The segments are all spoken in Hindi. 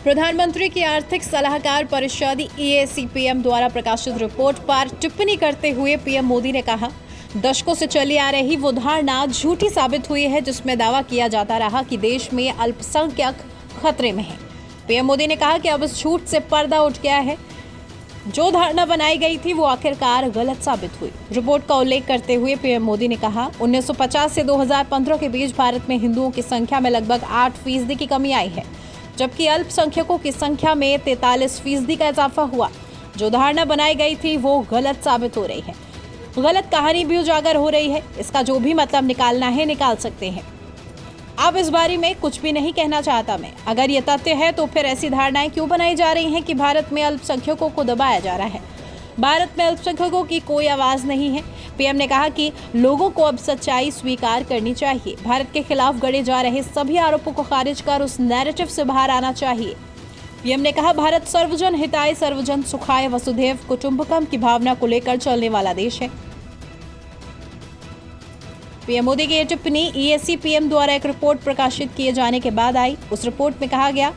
प्रधानमंत्री की आर्थिक सलाहकार परिषद EAC-PM द्वारा प्रकाशित रिपोर्ट पर टिप्पणी करते हुए पीएम मोदी ने कहा, दशकों से चली आ रही वो धारणा झूठी साबित हुई है जिसमें दावा किया जाता रहा कि देश में अल्पसंख्यक खतरे में है। पीएम मोदी ने कहा कि अब इस झूठ से पर्दा उठ गया है। जो धारणा बनाई गई थी वो आखिरकार गलत साबित हुई। रिपोर्ट का उल्लेख करते हुए पीएम मोदी ने कहा, 1950 से 2015 के बीच भारत में हिंदुओं की संख्या में लगभग 8% की कमी आई है, जबकि अल्पसंख्यकों की संख्या में 43% का इजाफा हुआ। जो धारणा बनाई गई थी वो गलत साबित हो रही है। गलत कहानी भी उजागर हो रही है। इसका जो भी मतलब निकालना है निकाल सकते हैं। अब इस बारे में कुछ भी नहीं कहना चाहता मैं। अगर ये तथ्य है तो फिर ऐसी धारणाएं क्यों बनाई जा रही हैं कि भारत में अल्पसंख्यकों को दबाया जा रहा है। भारत में अल्पसंख्यकों की कोई आवाज नहीं है। पीएम ने कहा कि लोगों को अब सच्चाई स्वीकार करनी चाहिए। भारत के खिलाफ गढ़े जा रहे सभी आरोपों को खारिज कर उस नैरेटिव से बाहर आना चाहिए। पीएम ने कहा, भारत सर्वजन हिताय सर्वजन सुखाय वसुधैव कुटुंबकम की भावना को लेकर चलने वाला देश है। पीएम मोदी की यह टिप्पणी EAC-PM द्वारा एक रिपोर्ट प्रकाशित किए जाने के बाद आई। उस रिपोर्ट में कहा गया,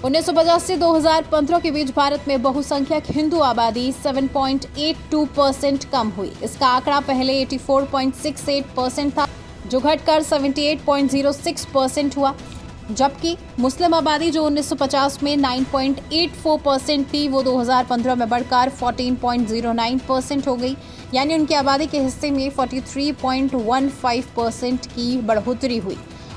1950 से 2015 के बीच भारत में बहुसंख्यक हिंदू आबादी 7.82% कम हुई। इसका आंकड़ा पहले 84.68% था, जो घटकर 78.06% हुआ। जबकि मुस्लिम आबादी जो 1950 में 9.84% थी, वो 2015 में बढ़कर 14.09% हो गई। यानी उनकी आबादी के हिस्से में 43.15% की बढ़ोतरी हुई।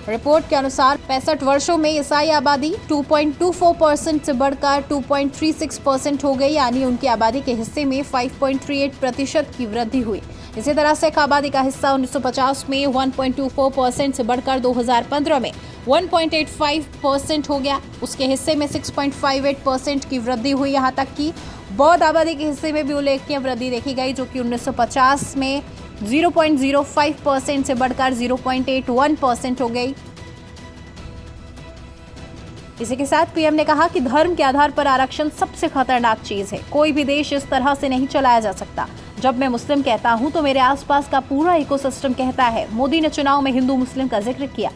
रिपोर्ट के अनुसार 65 वर्षों में ईसाई आबादी 2.24% से बढ़कर 2.36% हो गई। यानी उनकी आबादी के हिस्से में 5.38% की वृद्धि हुई। इसी तरह सिख आबादी का हिस्सा 1950 में 1.24% से बढ़कर 2015 में 1.85% हो गया। उसके हिस्से में 6.58% की वृद्धि हुई। यहाँ तक कि बौद्ध आबादी के हिस्से में भी उल्लेखनीय वृद्धि देखी गई, जो कि 1950 में 0.05% से बढ़कर 0.81% हो गई। इसी के साथ पीएम ने कहा कि धर्म के आधार पर आरक्षण सबसे खतरनाक चीज है। कोई भी देश इस तरह से नहीं चलाया जा सकता। जब मैं मुस्लिम कहता हूं तो मेरे आसपास का पूरा इकोसिस्टम कहता है। मोदी ने चुनाव में हिंदू मुस्लिम का जिक्र किया।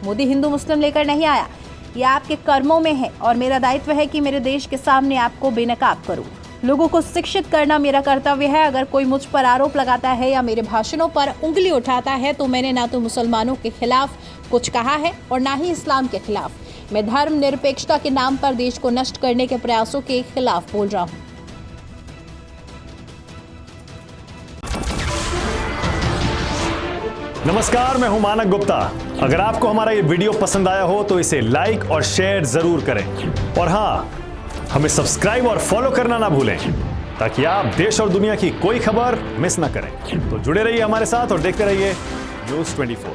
मोदी हिंदू मुस्लिम लेकर नहीं आया, यह आपके कर्मों में है और मेरा दायित्व है कि मेरे देश के सामने आपको बेनकाब करूं। लोगों को शिक्षित करना मेरा कर्तव्य है। अगर कोई मुझ पर आरोप लगाता है या मेरे भाषणों पर उंगली उठाता है तो मैंने ना तो मुसलमानों के खिलाफ कुछ कहा है और ना ही इस्लाम के खिलाफ। मैं धर्म निरपेक्षता के नाम पर देश को नष्ट करने के प्रयासों के खिलाफ बोल रहा हूं। नमस्कार, मैं हूं मानक गुप्ता। अगर आपको हमारा ये वीडियो पसंद आया हो तो इसे लाइक और शेयर जरूर करें। और हाँ, हमें सब्सक्राइब और फॉलो करना ना भूलें, ताकि आप देश और दुनिया की कोई खबर मिस ना करें। तो जुड़े रहिए हमारे साथ और देखते रहिए News 24।